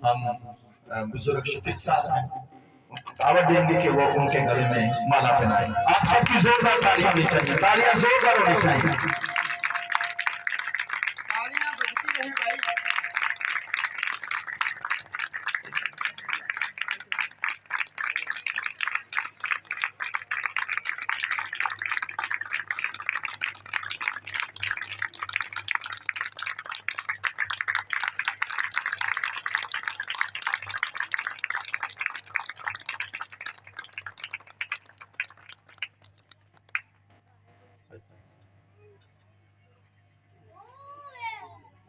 हम बुजुर्ग शफीक साहब हैं, दावत देंगे कि वो उनके गले में माला पहनाए। आप सबकी जोरदार तालियां होनी चाहिए, तालियां जोरदार होनी चाहिए।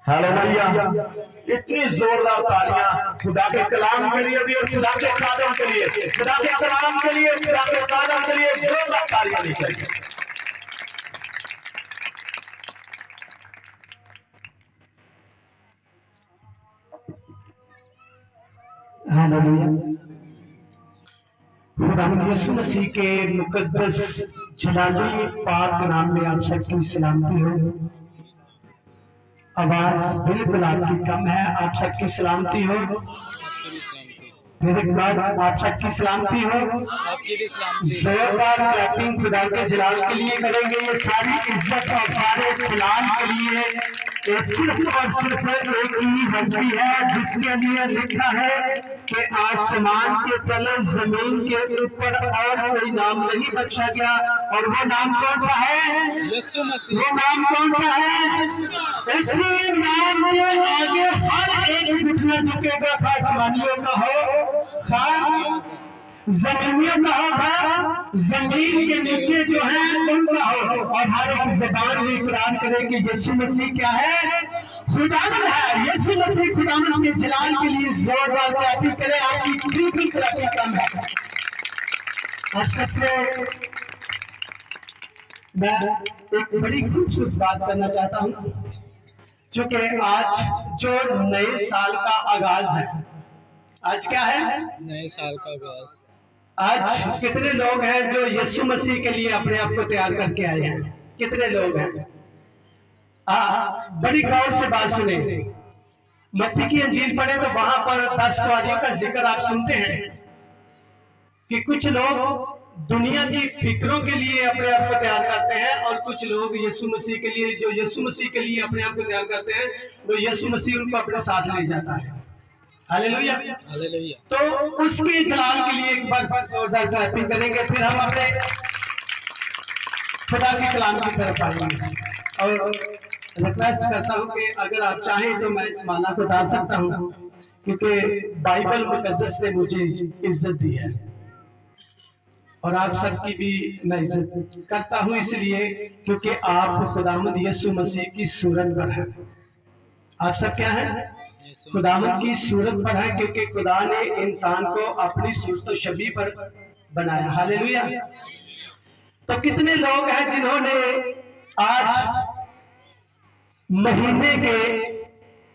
हेलो भैया, इतनी जोरदार तालियां खुदा के कलाम के लिए भी और खुदा के कादम के लिए, खुदा के कलाम के लिए, खुदा के कादम के लिए जोरदार तालियां नहीं चाहिए। हालेलुया। खुदा यीशु मसीह के मुकद्दस जलाली पाक नाम में आप सबकी सलामती हो। आवाज बिल्कुल आपकी कम है, आप सबकी सलामती हो। फिर एक बार आप सबकी सलामती हो। जोरदार क्लैपिंग खुदा के जलाल के लिए करेंगे। ये सारी इज्जत और सारे जलाल के लिए सिर्फ और सिर्फ एक ही हस्ती है जिसके लिए लिखा है कि आसमान के तले जमीन के ऊपर और कोई नाम नहीं बख्शा गया। और वो नाम कौन सा है? यीशु मसीह। वो नाम कौन सा है? इसी नाम के आगे हर एक घुटना झुकेगा, आसमानियों का हो, जमीनियों का होगा, जमीन के नीचे जो है उनका हो। और हर एक ज़बान भी इकरार करे कि यीशु मसीह क्या है? खुदावंद है। यीशु मसीह खुदावंद के जलाल के लिए जोरदार तारीफ करें। आपकी बिल्कुल तरक्की कम है। आप सबसे मैं एक बड़ी खूबसूरत बात करना चाहता हूँ, क्योंकि आज जो नए साल का आगाज है, आज क्या है? नए साल का आगाज। आज कितने लोग हैं जो यीशु मसीह के लिए अपने आप को तैयार करके आए हैं? कितने लोग हैं? बड़ी गौर से बात सुने। मत्ती की अंजील पढ़े तो वहां पर 10 सवारियों का जिक्र आप सुनते हैं कि कुछ लोग दुनिया की फिक्रों के लिए अपने आप को तैयार करते हैं और कुछ लोग यीशु मसीह के लिए, जो यीशु मसीह के लिए अपने आप को तैयार करते हैं, वो यीशु मसीह उनको अपने साथ ले जाता है। हालेलुया। हालेलुया। तो उसके जलाल के लिए एक बार जोरदार क्लैपिंग करेंगे, फिर हम अपने खुदा के कलाम की तरफ आएंगे। और रिक्वेस्ट करता हूँ कि अगर आप चाहें तो मैं इस माला को डाल सकता हूँ, क्योंकि बाइबल मुकद्दस ने मुझे इज्जत दी है और आप सबकी भी मैं इज्जत करता हूँ, इसलिए क्योंकि आप खुदावंद यीशु मसीह की सूरत पर हैं। आप सब क्या हैं? खुदावंद की सूरत पर है, क्योंकि खुदा ने इंसान को अपनी सूरत और छवि पर बनाया। हालेलुया। तो कितने लोग हैं जिन्होंने आज महीने के,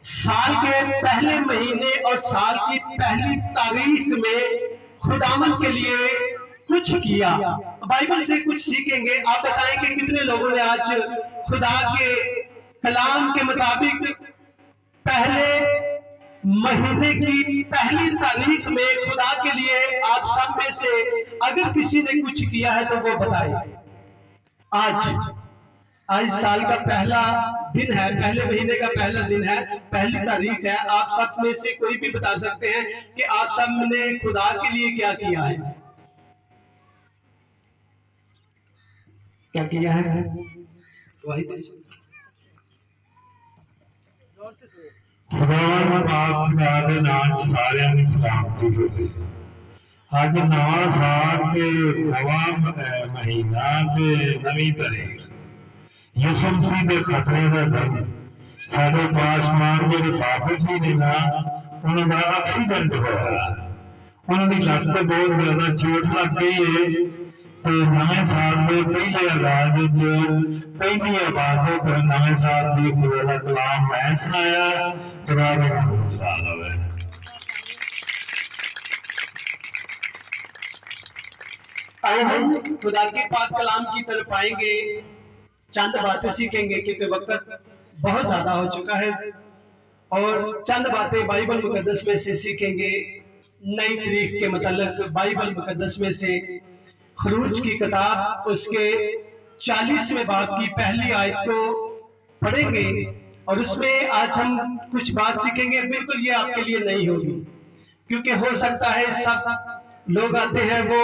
साल के पहले महीने और साल की पहली तारीख में खुदावंद के लिए कुछ किया? बाइबल से कुछ सीखेंगे। आप बताएं कि कितने लोगों ने आज खुदा के कलाम के मुताबिक पहले महीने की पहली तारीख में खुदा के लिए आप सब में से अगर किसी ने कुछ किया है तो वो बताए। आज साल का पहला दिन है, पहले महीने का पहला दिन है, पहली तारीख है। आप सब में से कोई भी बता सकते हैं कि आप सब ने खुदा के लिए क्या किया है? क्या किया है? ਅੱਜ नवा साल ते नवा महीना ते नवी तारीख यीशु मसीह के खतरे का दिन साडे पासमान जेडे बाबू जी ने ना उन्हों का एक्सीडेंट होया, उन्होंने लत बहुत ज्यादा चोट लग गई है। तो नवे साल के पहले आगाज पहली आवाज पर नवे साल की वाला कलाम मैं सुनाया। खुदा का नाम होवे। आइए हम खुदा के पाक कलाम की तरफ आएंगे, चंद बातें सीखेंगे क्योंकि वक्त बहुत ज्यादा हो चुका है। और चंद बातें बाइबल मुकद्दस में से सीखेंगे। नई तारीख के मतलब बाइबल मुकद्दस में से खरूज की किताब उसके 40वें बाब की पहली आयत को पढ़ेंगे और उसमें आज हम कुछ बात सीखेंगे। बिल्कुल ये आपके लिए नहीं होगी, क्योंकि हो सकता है सब लोग आते हैं वो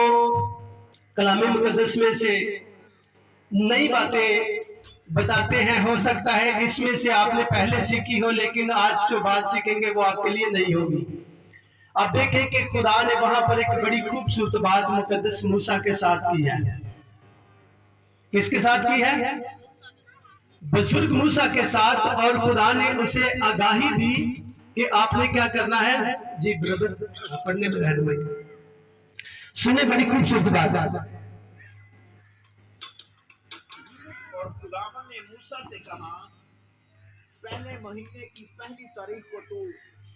कलाम मुकद्दस में से नई बातें बताते हैं। हो सकता है इसमें से आपने पहले सीखी हो, लेकिन आज जो बात सीखेंगे वो आपके लिए नहीं होगी। आप देखें कि खुदा ने वहां पर एक बड़ी खूबसूरत बात मुकद्दस मूसा के साथ की है। किसके साथ की है? बुजुर्ग मूसा के साथ। और खुदा ने उसे आगाही दी कि आपने क्या करना है। जी ब्रदर पढ़ने में रहनुमाई सुने, बड़ी खूबसूरत बात है। और खुदावन ने मूसा से कहा, पहले महीने की पहली तारीख को तू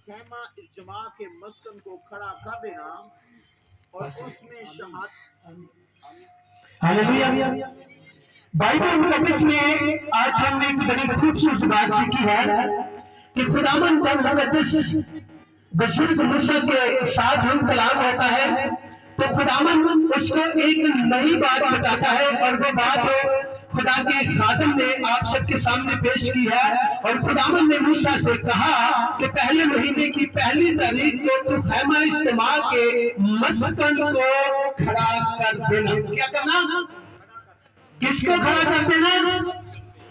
खैमा इज्तिमा के मस्कन को खड़ा कर देना और उसमें हालेलुया। बाइबल मुकद्दस में आज हमने एक बड़ी खूबसूरत बात सीखी है कि खुदावन जब मुकद्दस बुजुर्ग मूसा के साथ हम कलाम होता है तो खुदावन उसको एक नई बात बताता है, और वो बात खुदा के खादिम ने आप सबके सामने पेश की है। और खुदावन ने मूसा से कहा कि पहले महीने की पहली तारीख को तू खैमा इज्तिमा के मस्कन को खड़ा कर देना। क्या करना? किसको खड़ा कर देना?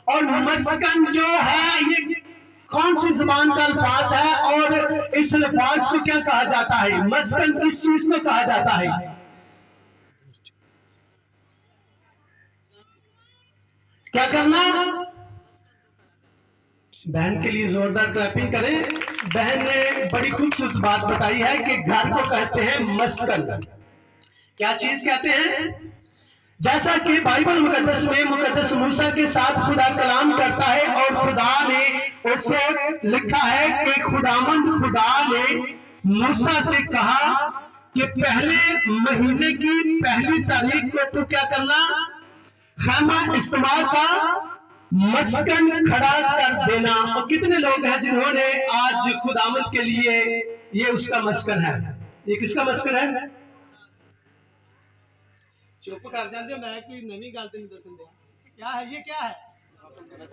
और मस्कन जो है ये कौन सी जुबान का अल्फाज है, और इस अल्फाज को क्या कहा जाता है? मस्कन किस चीज को कहा जाता है? क्या करना? बहन के लिए जोरदार क्लैपिंग करें। बहन ने बड़ी खूबसूरत बात बताई है कि घर को कहते हैं मस्कन। क्या चीज कहते हैं? जैसा कि बाइबल मुकद्दस में मुकद्दस मूसा के साथ खुदा कलाम करता है और खुदा ने उससे लिखा है कि खुदावंद खुदा ने मूसा से कहा कि पहले महीने की पहली तारीख को तू क्या करना? खैमा इज्तिमा का मस्कन खड़ा कर देना। और कितने लोग हैं जिन्होंने आज खुदावंद के लिए ये उसका मस्कन है? ये किसका मस्कन है? चुप कर जाते हो, मैं कोई नवी गल तो नहीं दसन दिया। क्या है ये? क्या है?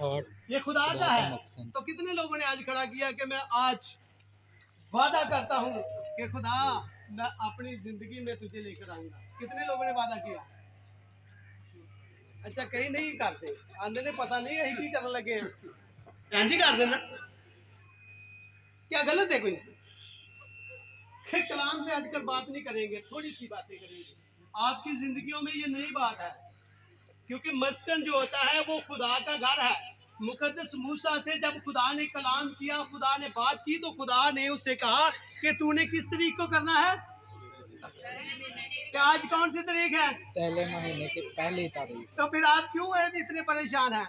और ये खुदा का है। तो कितने लोगों ने आज खड़ा किया कि मैं आज वादा करता हूँ कि खुदा मैं अपनी जिंदगी में तुझे लेकर आऊंगा। कितने लोगों ने वादा किया? अच्छा, कहीं नहीं करते, आंधे ने पता नहीं यही की करने लगे हैं। इंज ही कर देना। क्या गलत है कोई? कलाम से आजकल बात नहीं करेंगे, थोड़ी सी बातें करेंगे। आपकी जिंदगियों में ये नई बात है, क्योंकि मस्कन जो होता है वो खुदा का घर है। मुकद्दस मूसा से जब खुदा ने कलाम किया, खुदा ने बात की, तो खुदा ने उससे कहा कि तूने किस तारीख को करना है? क्या आज कौन सी तारीख है? पहले महीने की पहली तारीख। तो फिर आप क्यों है इतने परेशान हैं?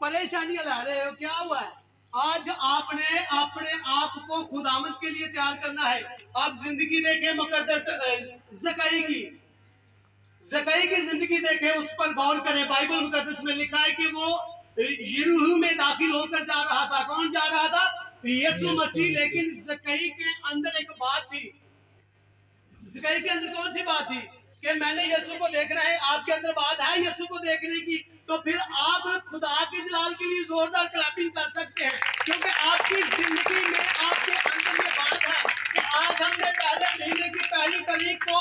परेशानियां ला रहे हो, क्या हुआ है? आज आपने अपने आप को खुदावंद के लिए तैयार करना है। आप जिंदगी देखें मुकद्दस ज़कई की जिंदगी देखें, उस पर गौर करें। बाइबल मुकद्दस में लिखा है कि वो यरीहो में दाखिल होकर जा रहा था। कौन जा रहा था? यीशु मसीह। लेकिन ज़कई के अंदर एक बात थी। ज़कई के अंदर कौन सी बात थी? कि मैंने यीशु को देखना है। आपके अंदर बात है यीशु को देखने की, तो फिर आप खुदा के जलाल के लिए जोरदार क्लैपिंग कर सकते हैं, क्योंकि आपकी जिंदगी में आपके अंदर ये बात है कि आज हमने पहले महीने की पहली तारीख को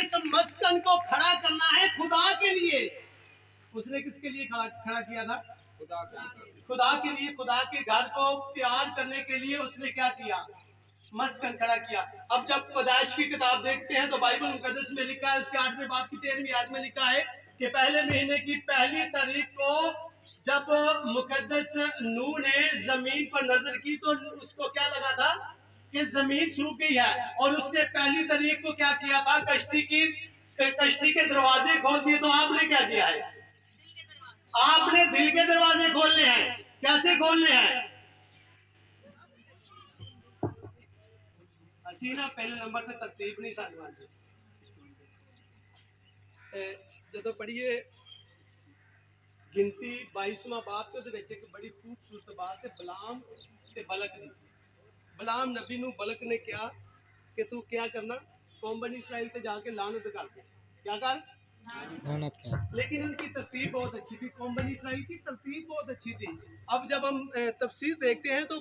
इस मस्कन को खड़ा करना है खुदा के लिए। उसने किसके लिए खड़ा किया था? खुदा के लिए। खुदा के घर को तैयार करने के लिए उसने क्या किया? मस्कन खड़ा किया। अब जब पैदाइश की किताब देखते हैं तो बाइबल मुकद्दस में लिखा है, उसके 8वें बाब की 13वीं आयत में लिखा है कि पहले महीने की पहली तारीख को जब मुकद्दस नूह ने जमीन पर नजर की तो उसको क्या लगा था कि जमीन सूख गई है। और उसने पहली तारीख को क्या किया था? कश्ती के दरवाजे खोल दिए। तो आपने क्या किया है? आपने दिल के दरवाजे खोलने हैं। कैसे खोलने हैं? ना पहले नंबर से तरतीब नहीं साझी जो पढ़िए गिनती 22वां बाब ते ਵਿੱਚ ਇੱਕ ਬੜੀ ਖੂਬਸੂਰਤ ਬਾਤ ਹੈ ਬਲਾਮ ਤੇ ਬਲਕ ਦੀ। ਬਲਾਮ ਨਬੀ ਨੂੰ ਬਲਕ ने ਕਿਹਾ कि तू क्या करना, कौम बनी इसराइल ते जाके लानत कर दे। क्या कर? लानत कर। लेकिन उनकी तरतीब बहुत अच्छी थी, कौम बनी इसराइल की तरतीब बहुत अच्छी थी। अब जब हम तफसीर देखते हैं तो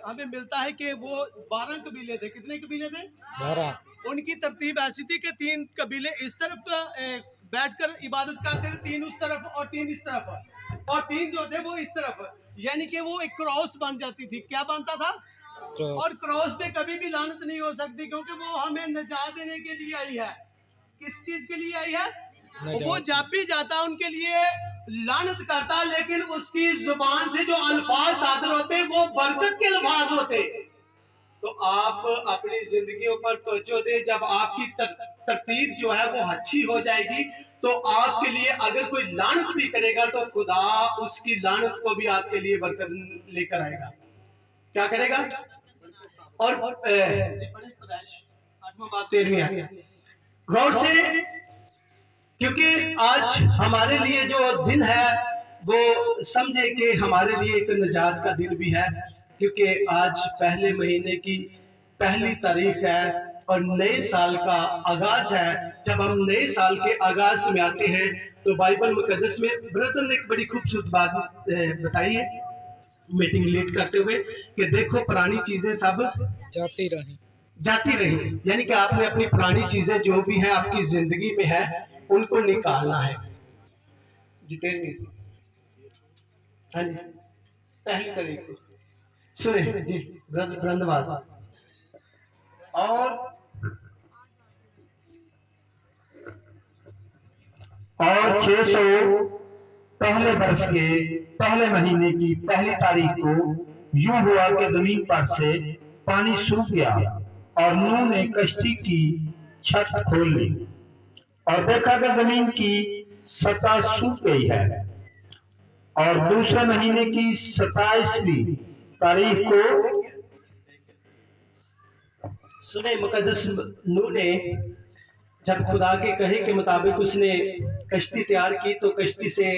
हमें मिलता है कि वो 12 कबीले थे। कितने कबीले थे? 12। उनकी तरतीब ऐसी थी कि 3 कबीले इस तरफ बैठकर इबादत करते थे, 3 उस तरफ और 3 इस तरफ, और 3 जो थे वो इस तरफ, यानी कि वो एक क्रॉस बन जाती थी। क्या बनता था? और क्रॉस पे कभी भी लानत नहीं हो सकती, क्योंकि वो हमें नजात देने के लिए आई है। किस चीज के लिए आई है? वो जब भी जाता उनके लिए लानत करता, लेकिन उसकी जुबान से जो अल्फाज सादर होते वो बरकत के अल्फाज होते। तो आप अपनी जिंदगियों पर तवज्जो दें। जब आपकी तरतीब जो है वो अच्छी हो जाएगी तो आपके लिए अगर कोई लानत भी करेगा तो खुदा उसकी लानत को भी आपके लिए बरकत लेकर आएगा। क्या करेगा? और गौर से, क्योंकि आज हमारे लिए जो दिन है वो समझे कि हमारे लिए एक निजात का दिन भी है, क्योंकि आज पहले महीने की पहली तारीख है और नए साल का आगाज है। जब हम नए साल के आगाज में आते हैं तो बाइबल मुकद्दस में ब्रदर ने एक बड़ी खूबसूरत बात बताई है मीटिंग लीड करते हुए कि देखो पुरानी चीजें सब जाती रही, यानी कि आपने अपनी पुरानी चीजें जो भी है आपकी जिंदगी में है उनको निकालना है। जितेंद्र हाँ जी, पहली तारीख सुने जी धन्यवाद। और 600 पहले वर्ष के पहले महीने की पहली तारीख को यूं हुआ कि जमीन पर से पानी सूख गया और नूह ने कश्ती की छत खोल ली और देखा कि जमीन की सतह सूख गई है। और दूसरे महीने की 27वीं तारीख को सुने मुकद्दस नूह ने जब खुदा के कहे के मुताबिक उसने कश्ती तैयार की तो कश्ती से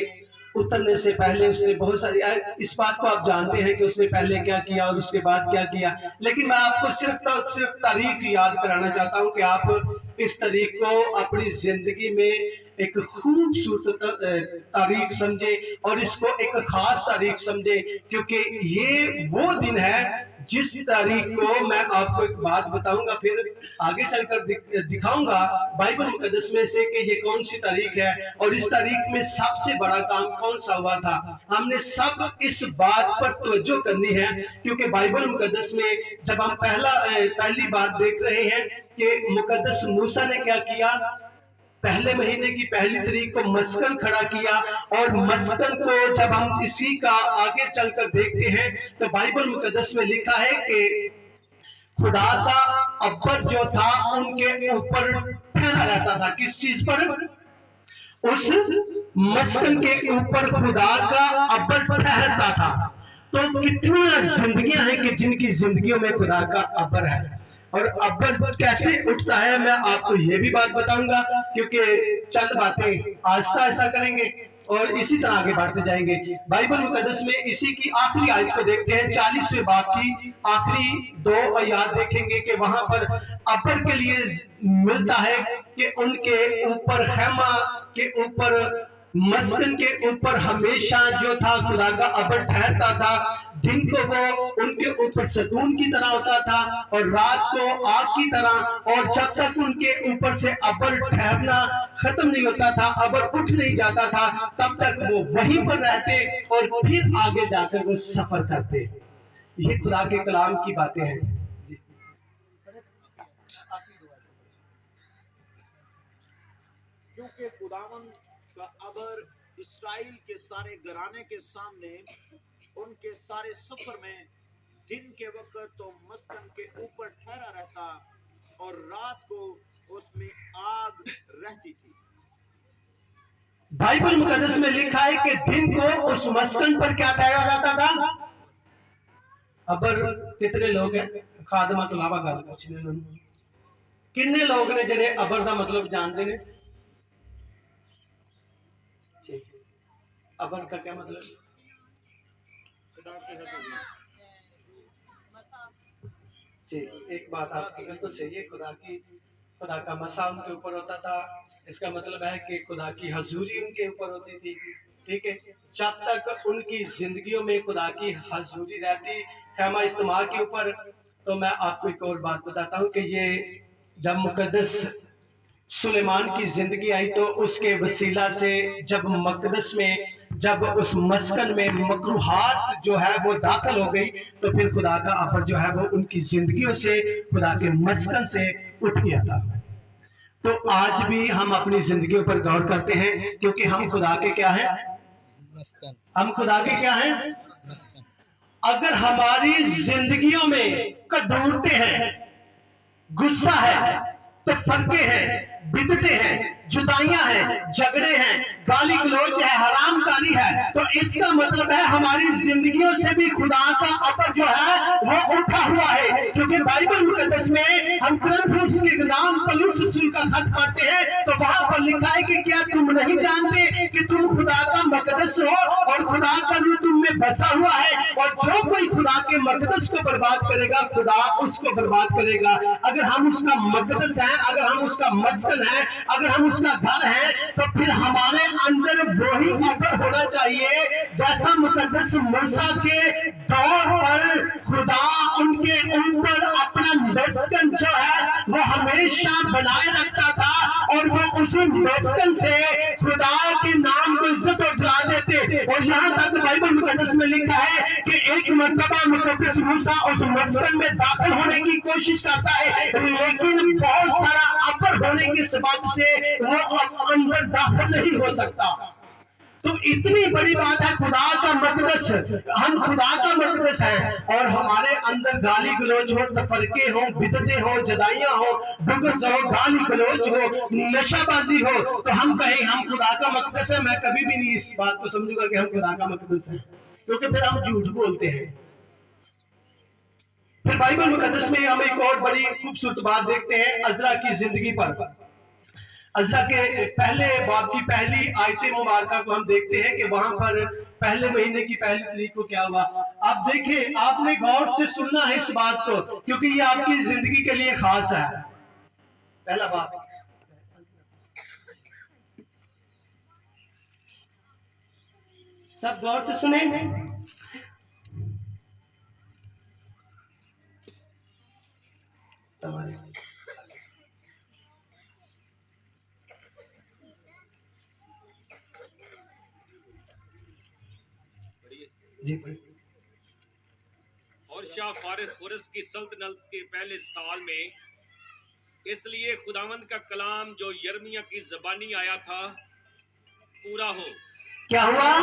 उतरने से पहले उसने बहुत सारी, इस बात को आप जानते हैं कि उसने पहले क्या किया और उसके बाद क्या किया, लेकिन मैं आपको सिर्फ तारीख याद कराना चाहता हूं कि आप इस तारीख को अपनी जिंदगी में एक खूबसूरत तारीख समझे और इसको एक खास तारीख समझे, क्योंकि ये वो दिन है जिस तारीख को मैं आपको एक बात बताऊंगा, फिर आगे चलकर दिखाऊंगा बाइबल मुकद्दस में से कि ये कौन सी तारीख है और इस तारीख में सबसे बड़ा काम कौन सा हुआ था। हमने सब इस बात पर तवज्जो करनी है, क्योंकि बाइबल मुकद्दस में जब हम पहली बार देख रहे हैं कि मुकद्दस मूसा ने क्या किया, पहले महीने की पहली तारीख को मस्कन खड़ा किया। और मस्कन को जब हम इसी का आगे चलकर देखते हैं तो बाइबल मुकद्दस में लिखा है कि खुदा का अब्बर जो था उनके ऊपर ठहरा रहता था। किस चीज पर? उस मस्कन के ऊपर खुदा का अब्बर ठहरता था। तो कितनी जिंदगियां हैं कि जिनकी जिंदगियों में खुदा का अब्बर है। और अब्बर कैसे उठता है मैं आपको ये भी बात बताऊंगा, क्योंकि चंद बातें आहिस्ता आहिस्ता करेंगे और इसी तरह आगे बढ़ते जाएंगे। बाइबल मुकद्दस में इसी की आखिरी आयत को देखते हैं, 40वें बाब की आखिरी 2 आयत देखेंगे कि वहां पर अब्बर के लिए मिलता है कि उनके ऊपर खैमा के ऊपर मस्कन के ऊपर हमेशा जो था खुदा का अब्बर ठहरता था। दिन को वो उनके ऊपर सतून की तरह होता था और रात को आग की तरह, और जब तक उनके ऊपर से अब्बर ठहरना खत्म नहीं होता था, अब्बर उठ नहीं जाता था, तब तक वो वहीं पर रहते और फिर आगे जाकर वो सफर करते। ये खुदा के कलाम की बातें हैं। क्योंकि खुदावन का अबर इस्राएल के सारे घराने के सामने उनके सारे सफर में दिन के वक्त तो मस्कन के ऊपर ठहरा रहता और रात को उसमें आग रहती थी। बाइबल मुकद्दस में लिखा है कि दिन को उस मस्कन पर क्या ठहरा जाता था? अबर कितने लोग हैं? खादमा तो अलावा गल पूछने किन्ने लोग ने जिन्हें अबर का मतलब जानते हैं? अबर का क्या मतलब? खुदा की हजूरी। जी, एक बात आपकी बिल्कुल सही है, खुदा का मसा उनके ऊपर होता था। इसका मतलब है कि खुदा की हजूरी उनके ऊपर होती थी। ठीक है, जब तक उनकी जिंदगियों में खुदा की हजूरी रहती खैमा इज्तिमा के ऊपर। तो मैं आपको एक और बात बताता हूँ कि ये जब मुकद्दस सुलेमान की जिंदगी आई तो उसके वसीला से जब मकदस में, जब उस मस्कन में मकरूहात जो है वो दाखिल हो गई, तो फिर खुदा का अपर जो है वो उनकी जिंदगियों से, खुदा के मस्कन से उठ गया था। तो आज भी हम अपनी जिंदगियों पर गौर करते हैं, क्योंकि हम खुदा के क्या हैं? मस्कन हम खुदा के क्या हैं? मस्कन। अगर हमारी जिंदगियों में कदूरते हैं, गुस्सा है, तो फरके हैं, बिदते हैं, जुदाइयां हैं, झगड़े हैं, गाली गलौज है, हरामकारी है, तो इसका मतलब है हमारी जिंदगियों से भी खुदा का अपर जो है वो उठा हुआ है। क्योंकि बाइबल मुकद्दस में हम कुरिन्थियों के नाम पौलुस रसूल का खत पढ़ते हैं तो वहां पर लिखा है कि क्या तुम नहीं जानते कि तुम खुदा का मकदस हो और खुदा का रूह तुम में बसा हुआ है, और जो कोई खुदा के मकदस को बर्बाद करेगा खुदा उसको बर्बाद करेगा। अगर हम उसका मकदस है, अगर हम उसका मस्कन है, अगर हम उसका घर है, तो फिर हमारे अंदर वही अपर होना चाहिए जैसा मुकद्दस मूसा के दौर पर खुदा उनके ऊपर अपना मस्कन जो है वो हमेशा बनाए रखता था, और वो उसी मस्कन से खुदा के नाम को इज्जत और जला देते। और यहाँ तक बाइबल मुकद्दस में लिखा है कि एक मर्तबा मुकद्दस मूसा उस मस्कन में दाखिल होने की कोशिश करता है, लेकिन बहुत सारा अपर होने के सबब से वो अंदर दाखिल नहीं हो सकता। तो इतनी बड़ी बात है, खुदा का मकदस, हम खुदा का मकदस हैं और हमारे अंदर गाली गलौज हो, तफरके हो, बिदते हो, जदाइयां हो, बुग़्ज़ हो, गाली गलौज हो, नशाबाजी हो, तो हम कहें हम खुदा का मकदस है। मैं कभी भी नहीं इस बात को समझूंगा कि हम खुदा का मकदस है, क्योंकि फिर हम झूठ बोलते हैं। फिर बाइबल मुकद्दस में हम एक और बड़ी खूबसूरत बात देखते हैं अज़रा की जिंदगी पर। अज़रा के पहले बाब की पहली आयत मुबारक को हम देखते हैं कि वहां पर पहले महीने की पहली तारीख को क्या हुआ। आप देखें, आपने गौर से सुनना है इस बात को, क्योंकि ये आपकी जिंदगी के लिए खास है। पहला बात, सब गौर से सुने। जी और शाह फारिस खुरस की सल्तनत के पहले साल में, इसलिए खुदावंद का कलाम जो यर्मिया की ज़बानी आया था पूरा हो। क्या हुआ?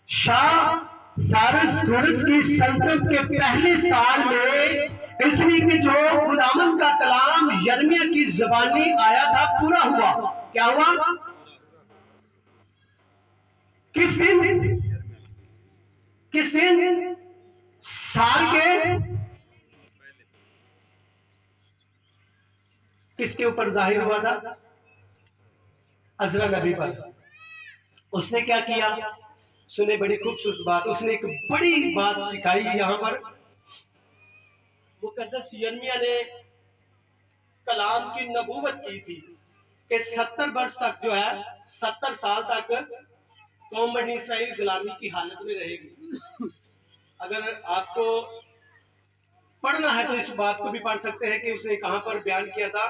शाह फारिस खुरस की सल्तनत के पहले साल में, इसलिए कि जो खुदावंद का कलाम यर्मिया की ज़बानी आया था पूरा हुआ। क्या हुआ? किस दिन? किस दिन? साल के किसके ऊपर जाहिर हुआ था? अज़रा नबी पर। उसने क्या किया? सुने, बड़ी खूबसूरत बात, उसने एक बड़ी बात सिखाई यहाँ पर। मुकद्दस यर्मिया ने कलाम की नबूवत की थी कि 70 वर्ष तक जो है, 70 साल तक कौम बनी इसराइल गुलामी की हालत में रहेगी। अगर आपको पढ़ना है तो इस बात को भी पढ़ सकते हैं कि उसने कहां पर बयान किया था।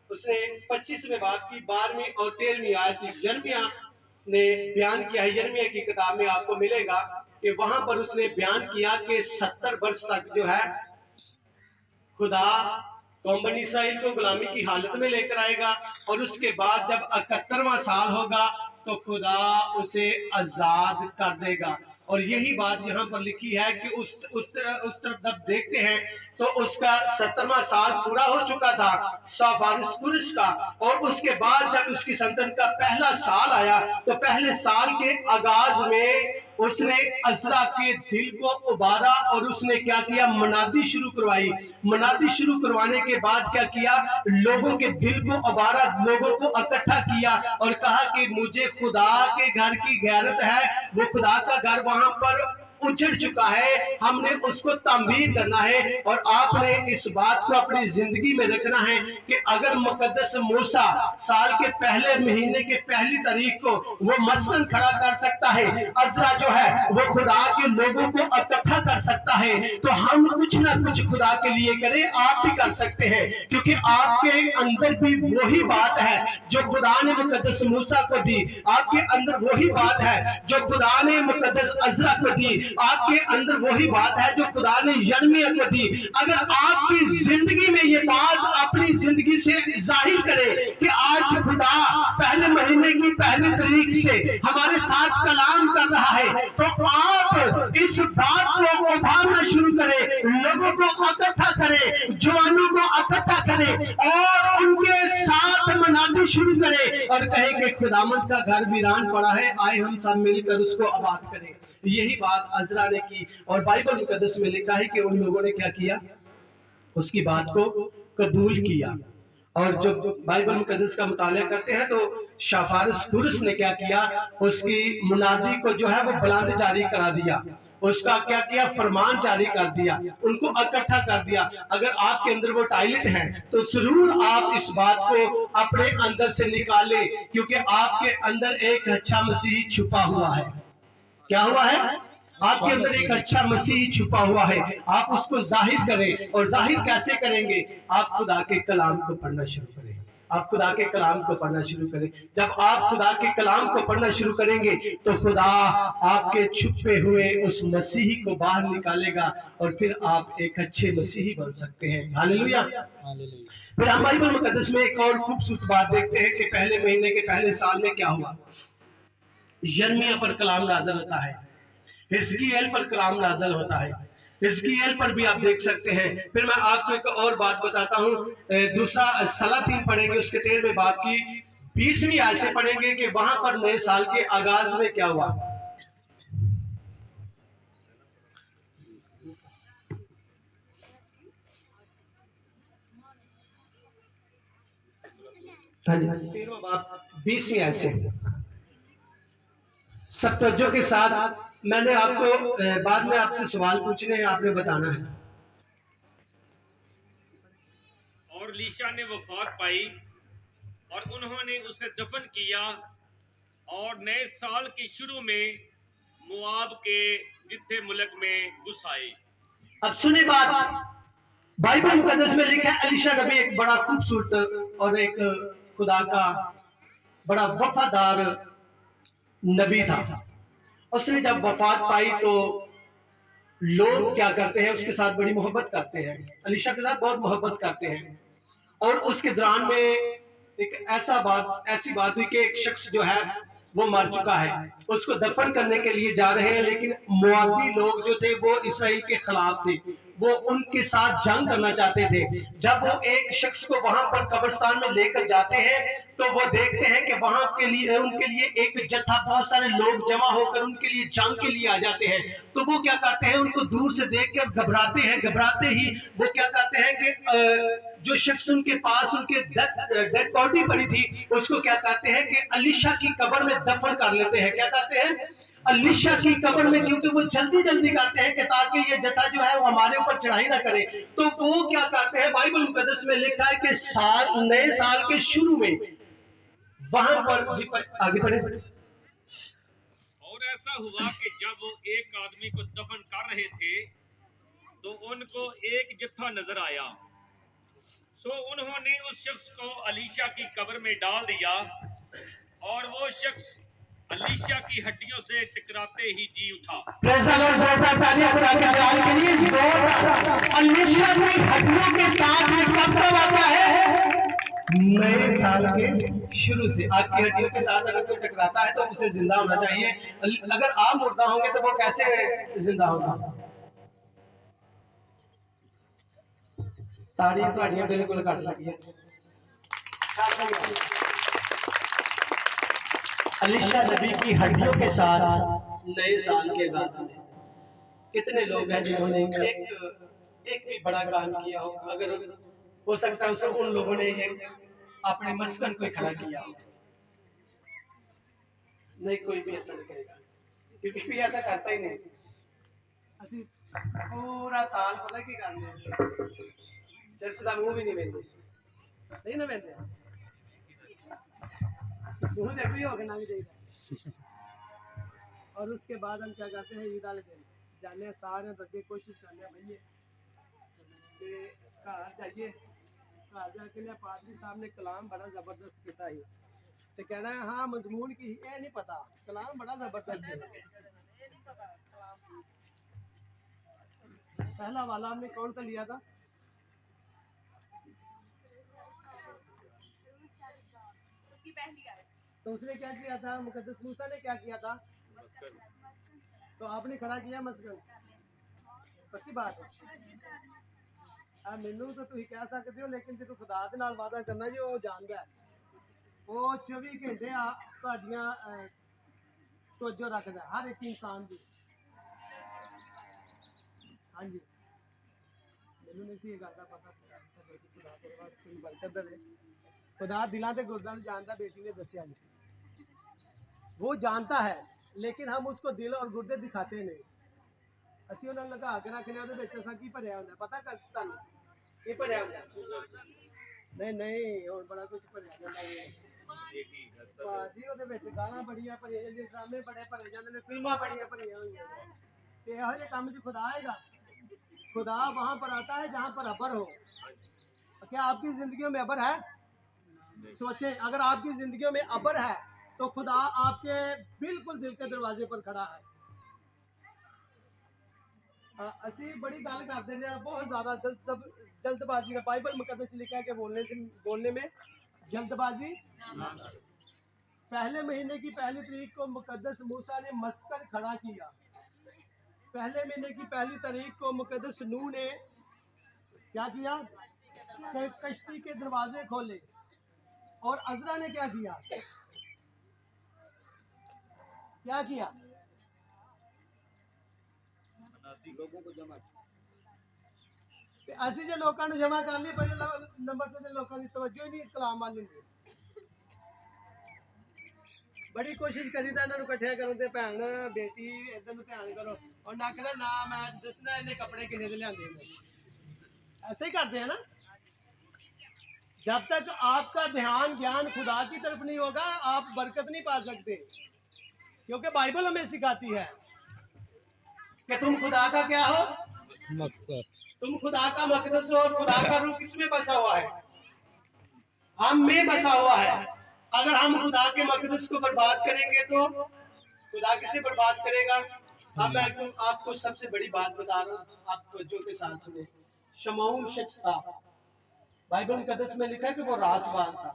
उसने 25वें बाब की 12वीं और 13वीं आयत यर्मिया ने बयान किया है। यर्मिया की किताब में आपको मिलेगा कि वहां पर उसने बयान किया कि 70 वर्ष तक जो है खुदा कौम बनी इसराइल को गुलामी की हालत में लेकर आएगा, और उसके बाद जब 71वां साल होगा तो खुदा उसे आजाद कर देगा। और यही बात यहाँ पर लिखी है कि उस तरफ जब देखते हैं तो उसका 70वां साल पूरा हो चुका था शाह फारिस खुरस का, और उसके बाद जब उसकी सल्तनत का पहला साल आया तो पहले साल के आगाज में उसने अज़रा के दिल को उबारा और उसने क्या किया, मनादी शुरू करवाई। मनादी शुरू करवाने के बाद क्या किया, लोगों के दिल को उबारा, लोगों को इकट्ठा किया और कहा कि मुझे खुदा के घर की गैरत है, वो खुदा का घर वहां पर उजड़ चुका है, हमने उसको तामीर करना है। और आपने इस बात को अपनी जिंदगी में रखना है कि अगर मुकद्दस मूसा साल के पहले महीने के पहली तारीख को वो मस्जिद खड़ा कर सकता है, अज़रा जो है वो खुदा के लोगों को इकट्ठा कर सकता है, तो हम कुछ ना कुछ खुदा के लिए करें, आप भी कर सकते हैं। क्योंकि आपके अंदर भी वही बात है जो खुदा ने मुकद्दस मूसा को दी, आपके अंदर वही बात है जो खुदा ने मुकद्दस अज़रा को दी, आपके अंदर वही बात है जो खुदा ने यर्मिया को दी। अगर आपकी जिंदगी में ये बात अपनी जिंदगी से जाहिर करे कि आज खुदा पहले महीने की पहली तारीख से हमारे साथ कलाम कर रहा है, तो आप इस बात को उठाना शुरू करें, लोगों को इकट्ठा करें, जवानों को इकट्ठा करें और उनके साथ मनादी शुरू करें और कहें कि खुदावंद का घर वीरान पड़ा है, आए हम सब मिलकर उसको आबाद करें। यही बात अज़रा ने की और बाइबल मुकद्दस में लिखा है कि उन लोगों ने क्या किया, उसकी बात को कबूल किया। और जब बाइबल मुकद्दस का मुताला करते हैं तो शाफारुस कुरस ने क्या किया, उसकी मुनादी को जो है वो बुलंद जारी करा दिया, उसका क्या किया, फरमान जारी कर दिया, उनको इकट्ठा कर दिया। अगर आपके अंदर वो टॉयलेट है तो जरूर आप इस बात को अपने अंदर से निकालें, क्योंकि आपके अंदर एक अच्छा मसीह छुपा हुआ है। क्या हुआ है, आपके अंदर एक अच्छा मसीह छुपा हुआ है, आप उसको जाहिर करें। और जाहिर कैसे करेंगे, आप खुदा के कलाम को पढ़ना शुरू करें, आप खुदा के कलाम को पढ़ना शुरू करें। जब आप खुदा के कलाम को पढ़ना शुरू करेंगे तो खुदा आपके छुपे हुए उस मसीही को बाहर निकालेगा और फिर आप एक अच्छे मसीही बन सकते हैं। हालेलुया। हालेलुया। फिर हम बाइबल मुकद्दस में एक और खूबसूरत बात देखते हैं कि पहले महीने के पहले साल में क्या हुआ। यर्मिया पर कलाम नाज़िल होता है, हिजकियेल पर कलाम नाज़िल होता है, हिजकियेल पर भी आप देख सकते हैं। फिर मैं आपको एक और बात बताता हूँ, दूसरा सलातीन पढ़ेंगे, उसके 13वें बाब की 20वीं आयत से पढ़ेंगे कि वहां पर नए साल के आगाज में क्या हुआ। हाँ जी, 13वां बाब 20वीं आयत से सब तवज्जो के साथ। मैंने आपको बाद में आपसे सवाल पूछने हैं, आपने बताना है। और लीशा ने वफात पाई और उन्होंने उसे दफन किया और नए साल के शुरू में मुआब के जिद्दे मुल्क में घुस आए। अब सुनिए बात, बाइबल मुकद्दस में लिखा है एलीशा नबी एक बड़ा खूबसूरत और एक खुदा का बड़ा वफादार नबी था। उसने जब वफात पाई तो लोग क्या करते हैं, उसके साथ बड़ी मोहब्बत करते हैं, एलीशा के साथ बहुत मोहब्बत करते हैं। और उसके दौरान में एक ऐसी बात हुई कि एक शख्स जो है वो मर चुका है, उसको दफन करने के लिए जा रहे हैं, लेकिन मुआदी लोग जो थे वो इसराइल के खिलाफ थे, वो उनके साथ जंग करना चाहते थे। जब वो एक शख्स को वहां पर कब्रिस्तान में लेकर जाते हैं तो वो देखते हैं कि वहां के लिए उनके लिए एक जत्था, बहुत सारे लोग जमा होकर उनके लिए जंग के लिए आ जाते हैं। तो वो क्या करते हैं, उनको दूर से देख कर घबराते हैं। घबराते ही वो क्या करते हैं कि जो शख्स उनके पास उनके डेड बॉडी पड़ी थी उसको क्या करते हैं कि एलीशा की कब्र में दफन कर लेते हैं। क्या करते हैं, एलीशा की कब्र में, क्योंकि वो जल्दी जल्दी करते हैं कि ताकि ये जत्था जो है वो हमारे ऊपर चढ़ाई ना करे। तो वो क्या करते हैं, बाइबल मुकद्दस में लिखा है कि नए साल के शुरू में वहां पर आगे बढ़े। और ऐसा हुआ कि जब वो एक आदमी को दफन कर रहे थे तो उनको एक जत्था नजर आया। सो उन्होंने उस शख्स को एलीशा की कब्र में डाल दिया और वो शख्स एलीशा की हड्डियों से टकराते ही जी उठा। एलीशा की हड्डियों के साथ में कब तक आता है, नए साल के शुरू से। आपकी हड्डियों के साथ अगर कोई टकराता है तो उसे जिंदा होना चाहिए। अगर आप मुर्दा होंगे तो वो कैसे जिंदा होगा। तारीफ ताड़ियां बिल्कुल कर लगी। एलीशा नबी की हड्डियों के साथ नए साल के आगाज में कितने लोग हैं जिन्होंने एक भी बड़ा काम किया हो? अगर हो सकता है उसे उन लोगों ने एक अपने मस्कन को खड़ा किया हो। नहीं, कोई भी ऐसा नहीं करेगा, क्योंकि कोई ऐसा करता ही नहीं। असि पूरा साल पता की करने चर्च का मुंह भी नहीं वेंदे, नहीं ना वेंदे, मुंह देखो ही होगा ना भी चाहिए। और उसके बाद हम क्या करते हैं, ईद वाले दिन जाने सारे बच्चे कोशिश करने भैया घर जाइए, घर जाके ना पादरी साहब ने कलाम बड़ा जबरदस्त किया ही, तो कहना है हाँ मजमून की ये नहीं पता, कलाम बड़ा जबरदस्त है। पहला वाला हमने कौन सा लिया था? तो उसने क्या किया था? मुकद्दस मूसा ने क्या किया था? तो आपने खड़ा किया मस्कन, पक्की बात है। मैनू तो तुम कह सकते हो, लेकिन जो खुदा दे नाल वादा करना जी वो जानता है, वो 24 घंटे तुहाडियां तवज्जो रखता है हर एक इंसान की। हाँ जी, मैनू नहीं सी गल दा पता, खुदा तेरे वास्ते बरकत देवे। खुदा दिलां ते गुरदां नूं जानदा, बेटी ने दस्सिया जी, वो जानता है, लेकिन हम उसको दिल और गुर्दे दिखाते नहीं। ਅਸੀਂ ਉਹਨਾਂ ਨੂੰ ਲਗਾ ਕੇ ਰੱਖਨੇ ਉਹਦੇ ਵਿੱਚ ਅਸਾਂ ਕੀ ਭਰਿਆ ਹੁੰਦਾ ਪਤਾ ਕਰ ਤੁਹਾਨੂੰ? ਕੀ ਭਰਿਆ ਹੁੰਦਾ? ਨਹੀਂ ਹੋਰ ਬੜਾ ਕੁਝ ਭਰਿਆ ਜਾਂਦਾ ਹੈ ਭਾਜੀ, ਉਹਦੇ ਵਿੱਚ ਗਾਲਾਂ ਬੜੀਆਂ ਭਰੀਆਂ ਜਾਂਦੀਆਂ, ਡਰਾਮੇ ਬੜੇ ਭਰੇ ਜਾਂਦੇ ਨੇ, ਫਿਲਮਾਂ ਬੜੀਆਂ ਭਰੀਆਂ ਹੋਈਆਂ ਨੇ, ਤੇ ਇਹੋ ਜਿਹੇ ਕੰਮ 'ਚ खुदा आएगा? खुदा वहाँ पर आता है जहाँ पर अबर हो। क्या आपकी जिंदगियों में अबर है? सोचें, अगर आपकी जिंदगियों में अबर है तो खुदा आपके बिल्कुल दिल के दरवाजे पर खड़ा है। असी बड़ी गल करते हैं, बहुत ज़्यादा जल्दबाजी का बाइबल मुकद्दस लिखा है कि बोलने में जल्दबाजी। पहले महीने की पहली तारीख को मुकद्दस मूसा ने मस्कन खड़ा किया। पहले महीने की पहली तारीख को मुकद्दस नूह ने क्या किया? कश्ती के दरवाजे खोले। और अजरा ने क्या किया? क्या किया? लोगों को जमा ਅਸੀਂ ਜੇ ਲੋਕਾਂ ਨੂੰ ਜਮਾ ਕਰ ਲਈ, ਪਹਿਲੇ ਨੰਬਰ ਤੇ ਲੋਕਾਂ ਦੀ ਤਵੱਜੋ ਹੀ ਨਹੀਂ ਕਲਾਮ ਵੱਲ ਹੁੰਦੀ। ਬੜੀ ਕੋਸ਼ਿਸ਼ ਕਰੀਦਾ ਇਹਨਾਂ ਨੂੰ ਇਕੱਠਿਆਂ ਕਰਨ ਤੇ, ਭੈਣ ਬੇਟੀ ਇੱਧਰ ਨੂੰ ਧਿਆਨ ਕਰੋ, और ना कहना ना मैं दसना इन्हें कपड़े किन्ने दे लियांदे ने, ऐसे ही करते हैं ना। जब तक आपका ध्यान ज्ञान खुदा की तरफ नहीं होगा, आप बरकत नहीं पा सकते, क्योंकि बाइबल हमें सिखाती है कि तुम खुदा का क्या हो? तुम खुदा का मकदस हो, और खुदा का रूह किसमें बसा हुआ है? हम में बसा हुआ है। अगर हम खुदा के मकदस को बर्बाद करेंगे तो खुदा किसे बर्बाद करेगा? अब मैं आपको सबसे बड़ी बात बता रहा हूँ, आप जो के साथ सुने। शमऊन शख्स था, बाइबल मुकद्दस में लिखा है कि वो रासबाज था।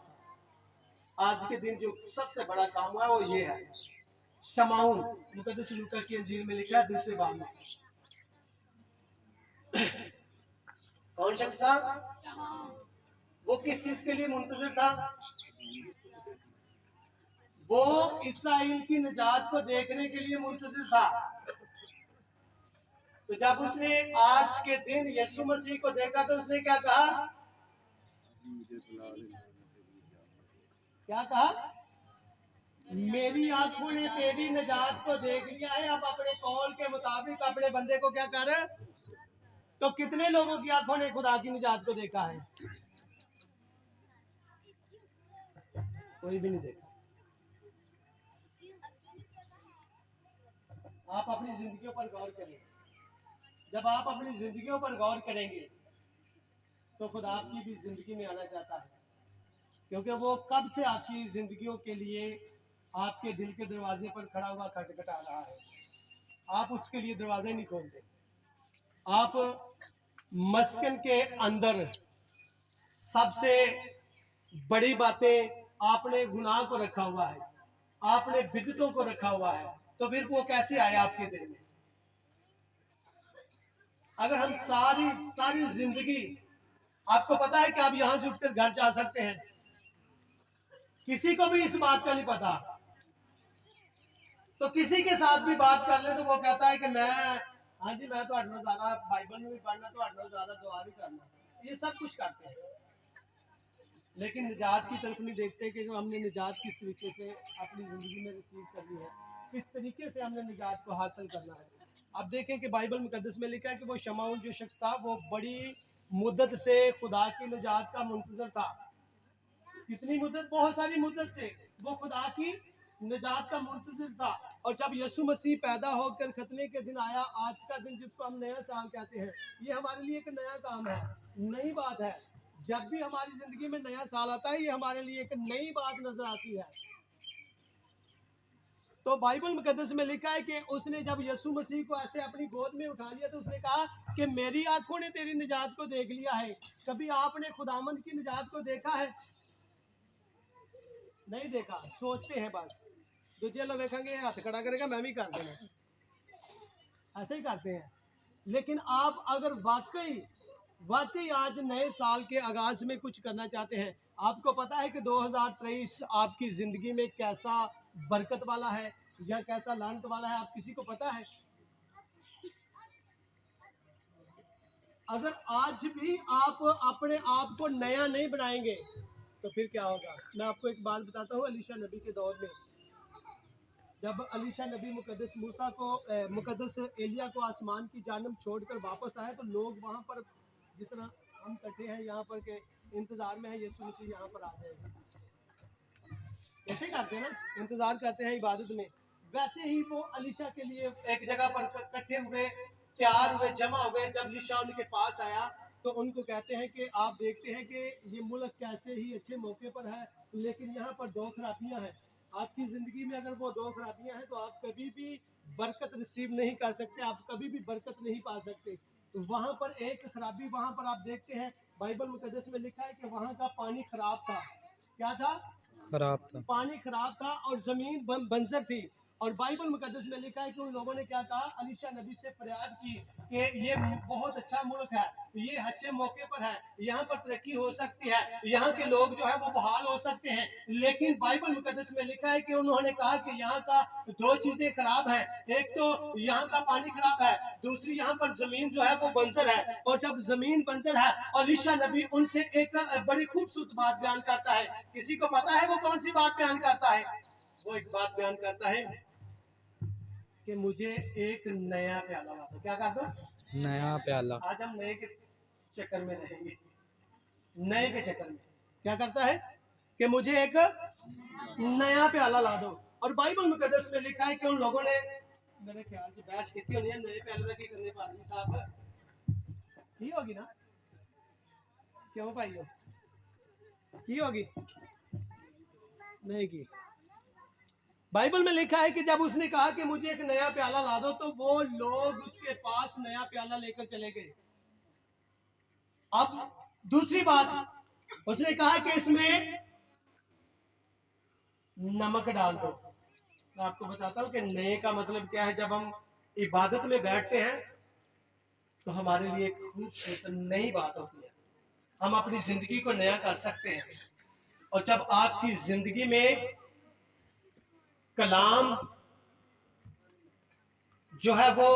आज के दिन जो सबसे बड़ा काम हुआ वो ये है, शमऊन मुकद्दस लूका की इंजील में लिखा है 2 बाब में। कौन शख्स था? वो किस चीज के लिए मुंतजिर था? वो इस्राएल की निजात को देखने के लिए मुंतजिर था। तो जब उसने आज के दिन यीशु मसीह को देखा तो उसने क्या कहा? क्या कहा? मेरी आंखों ने तेरी निजात को देख लिया है, अब अपने कौल के मुताबिक अपने बंदे को क्या कर? तो कितने लोगों की आंखों ने खुदा की निजात को देखा है? कोई भी नहीं देखा। आप अपनी जिंदगियों पर गौर करें। जब आप अपनी जिंदगियों पर गौर करेंगे तो खुदा आपकी भी जिंदगी में आना चाहता है, क्योंकि वो कब से आपकी जिंदगियों के लिए आपके दिल के दरवाजे पर खड़ा हुआ खटखटा रहा है। आप उसके लिए दरवाजे नहीं खोलते। आप मस्कन के अंदर सबसे बड़ी बातें आपने गुनाह को रखा हुआ है, आपने बिदतों को रखा हुआ है, तो फिर वो कैसे आए आपके दिल में? अगर हम सारी जिंदगी, आपको पता है कि आप यहां से उठकर घर जा सकते हैं, किसी को भी इस बात का नहीं पता तो किसी के साथ भी बात कर ले तो वो कहता है कि मैं, हाँ जी मैं तो ज़्यादा बाइबल में भी पढ़ना, तो ज़्यादा दुआ भी करना, ये सब कुछ करते हैं, लेकिन निजात की तरफ नहीं देखते कि जो हमने निजात किस तरीके से अपनी ज़िंदगी में रिसीव करनी है, किस तरीके से हमने निजात को हासिल करना है। अब देखें कि बाइबल मुकद्दस में लिखा है कि वो शमाउल जो शख्स था वो बड़ी मुद्दत से खुदा की निजात का मुंतजर था। कितनी मुद्दत? बहुत सारी मुद्दत से वो खुदा की निजात का मुंतजर था। और जब यीशु मसीह पैदा होकर खतने के दिन आया, आज का दिन जिसको हम नया साल कहते हैं, ये हमारे लिए एक नया काम है, नई बात है। जब भी हमारी जिंदगी में नया साल आता है, ये हमारे लिए एक नई बात नजर आती है। तो बाइबल मुकद्दस में लिखा है कि उसने जब यीशु मसीह को ऐसे अपनी गोद में उठा लिया तो उसने कहा कि मेरी आंखों ने तेरी निजात को देख लिया है। कभी आपने खुदामंद की निजात को देखा है? नहीं देखा, सोचते हैं बस। दूसरे लोग देखेंगे हाथ खड़ा करेगा, मैं भी कर देना, ऐसे ही करते हैं। लेकिन आप अगर वाकई आज नए साल के आगाज में कुछ करना चाहते हैं, आपको पता है कि 2023 आपकी ज़िंदगी में कैसा बरकत वाला है या कैसा लानत वाला है, आप किसी को पता है? अगर आज भी आप अपने आप को नया नहीं बनाएंगे तो फिर क्या होगा? मैं आपको एक बात बताता हूँ। अलीशा नबी के दौर में जब अलीशा नबी मुकद्दस एलिया को आसमान की जानब छोड़कर वापस आए तो लोग वहाँ पर, जिस तरह हम इकट्ठे हैं यहाँ पर के इंतज़ार में है यीशु मसीह यहाँ पर आ जाएगा, ऐसे करते हैं ना, इंतज़ार करते हैं इबादत में, वैसे ही वो अलीशा के लिए एक जगह पर इकट्ठे हुए, तैयार हुए, जमा हुए। जब अलीशा उनके पास आया तो उनको कहते हैं कि आप देखते हैं कि ये मुल्क कैसे ही अच्छे मौके पर है, लेकिन यहाँ पर दो खराबियाँ हैं। आपकी ज़िंदगी में अगर वो दो खराबियाँ हैं तो आप कभी भी बरकत रिसीव नहीं कर सकते, आप कभी भी बरकत नहीं पा सकते। तो वहाँ पर एक खराबी, वहाँ पर आप देखते हैं बाइबल मुकद्दस में लिखा है कि वहाँ का पानी खराब था। क्या था? खराब था। पानी खराब था और ज़मीन बंजर थी। और बाइबल मुकद्दस में लिखा है कि उन लोगों ने क्या कहा? अलीशा नबी से फरियाद की कि ये बहुत अच्छा मुल्क है, ये अच्छे मौके पर है, यहाँ पर तरक्की हो सकती है, यहाँ के लोग जो है वो बहाल हो सकते हैं। लेकिन बाइबल मुकद्दस में लिखा है कि उन्होंने कहा कि यहाँ का दो चीज़ें खराब हैं, एक तो यहाँ का पानी खराब है, दूसरी यहाँ पर ज़मीन जो है वो बंजर है। और जब ज़मीन बंजर है, अलीशा नबी उनसे एक बड़ी खूबसूरत बात बयान करता है। किसी को पता है वो कौन सी बात बयान करता है? वो एक बात बयान करता है कि मुझे एक नया प्याला ला दो। क्या कर दो? नया प्याला। आज हम नए के चक्कर में रहेंगे, नए के चक्कर में। क्या करता है कि मुझे एक नया प्याला ला दो। और बाइबल मुकद्दस में लिखा है कि उन लोगों ने, मेरे ख्याल से बहस की होनी है, नए प्याले की करने पर आदमी साहब की होगी ना? क्यों भाई की होगी? नहीं की। बाइबल में लिखा है कि जब उसने कहा कि मुझे एक नया प्याला ला दो तो वो लोग उसके पास नया प्याला लेकर चले गए। अब दूसरी बात, उसने कहा कि इसमें नमक डाल दो। मैं आपको बताता हूँ कि नए का मतलब क्या है। जब हम इबादत में बैठते हैं तो हमारे लिए खूब नई बात होती है, हम अपनी जिंदगी को नया कर सकते हैं। और जब आपकी जिंदगी में कलाम जो है वो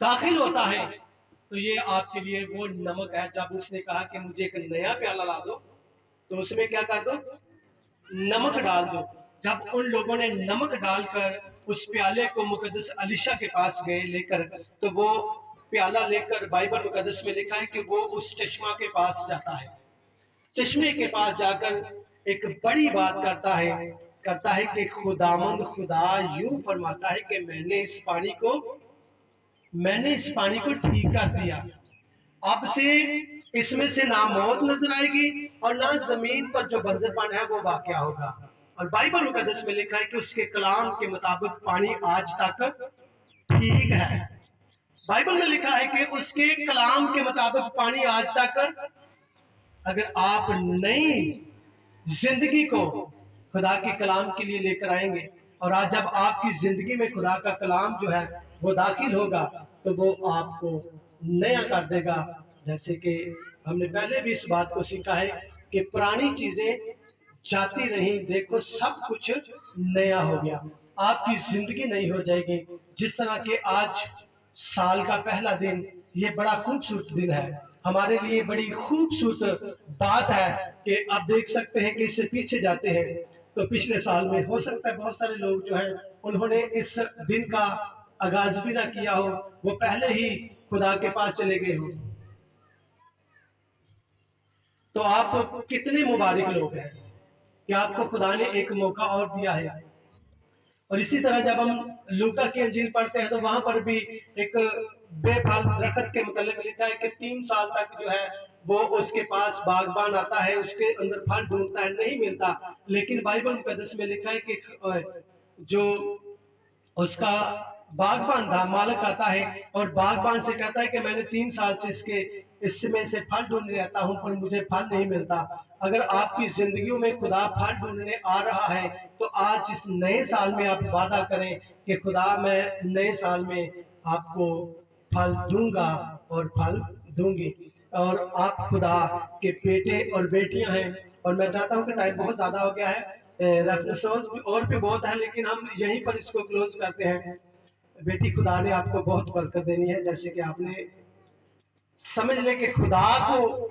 दाखिल होता है तो ये आपके लिए वो नमक है। जब उसने कहा कि मुझे एक नया प्याला ला दो तो उसमें क्या कर दो? नमक डाल दो। जब उन लोगों ने नमक डालकर उस प्याले को मुकद्दस अलीशा के पास गए लेकर, तो वो प्याला लेकर, बाइबल मुकद्दस में लिखा है कि वो उस चश्मा के पास जाता है। चश्मे के पास जाकर एक बड़ी बात करता है कि खुदामंद खुदा यूं फरमाता है कि मैंने इस पानी को ठीक कर दिया। अब से इसमें से ना मौत नजर आएगी और ना जमीन पर जो बंजरपन है वो वाक़या होगा। और बाइबल मुकद्दस में लिखा है कि उसके कलाम के मुताबिक पानी आज तक ठीक है। बाइबल में लिखा है कि उसके कलाम के मुताबिक पानी आज तक, अगर आप नई जिंदगी को खुदा के कलाम के लिए लेकर आएंगे और आज जब आपकी जिंदगी में खुदा का कलाम जो है वो दाखिल होगा तो वो आपको नया कर देगा। जैसे कि हमने पहले भी इस बात को सीखा है कि पुरानी चीजें जाती रही, देखो सब कुछ नया हो गया। आपकी जिंदगी नहीं हो जाएगी। जिस तरह के आज साल का पहला दिन, ये बड़ा खूबसूरत दिन है, हमारे लिए बड़ी खूबसूरत बात है कि आप देख सकते हैं कि इससे पीछे जाते हैं तो पिछले साल में हो सकता है बहुत सारे लोग जो है उन्होंने इस दिन का आगाज भी ना किया हो, वो पहले ही खुदा के पास चले गए हो। तो आप कितने मुबारक लोग हैं कि आपको खुदा ने एक मौका और दिया है। और इसी तरह जब हम लूका की अंजील पढ़ते हैं तो वहां पर भी एक बेफल दरख्त के मतलब लिखा है कि 3 साल तक जो है वो उसके पास बागबान आता है, उसके अंदर फल ढूंढता है, नहीं मिलता। लेकिन बाइबल मुकद्दस में लिखा है कि जो उसका बागबान था, मालिक आता है और बागबान से कहता है कि मैंने 3 साल से इसमें से फल ढूंढने आता हूं पर मुझे फल नहीं मिलता। अगर आपकी जिंदगियों में खुदा फल ढूंढने आ रहा है तो आज इस नए साल में आप वादा करें कि खुदा मैं नए साल में आपको फल दूंगा और फल दूंगी। और आप खुदा के बेटे और बेटियां हैं। और मैं चाहता हूं कि टाइम बहुत ज्यादा हो गया है, रेफरेंस और भी बहुत है, लेकिन हम यहीं पर इसको क्लोज करते हैं। बेटी, खुदा ने आपको बहुत बरकत देनी है, जैसे कि आपने समझ ले कि खुदा को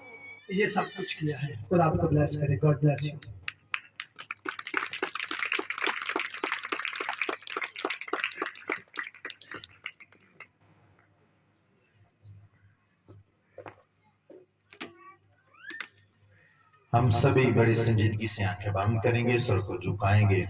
ये सब कुछ किया है। खुदा आपको ब्लेस करे। God bless you. हम सभी बड़ी संजीदगी से आंखें बंद करेंगे, सर को झुकाएंगे।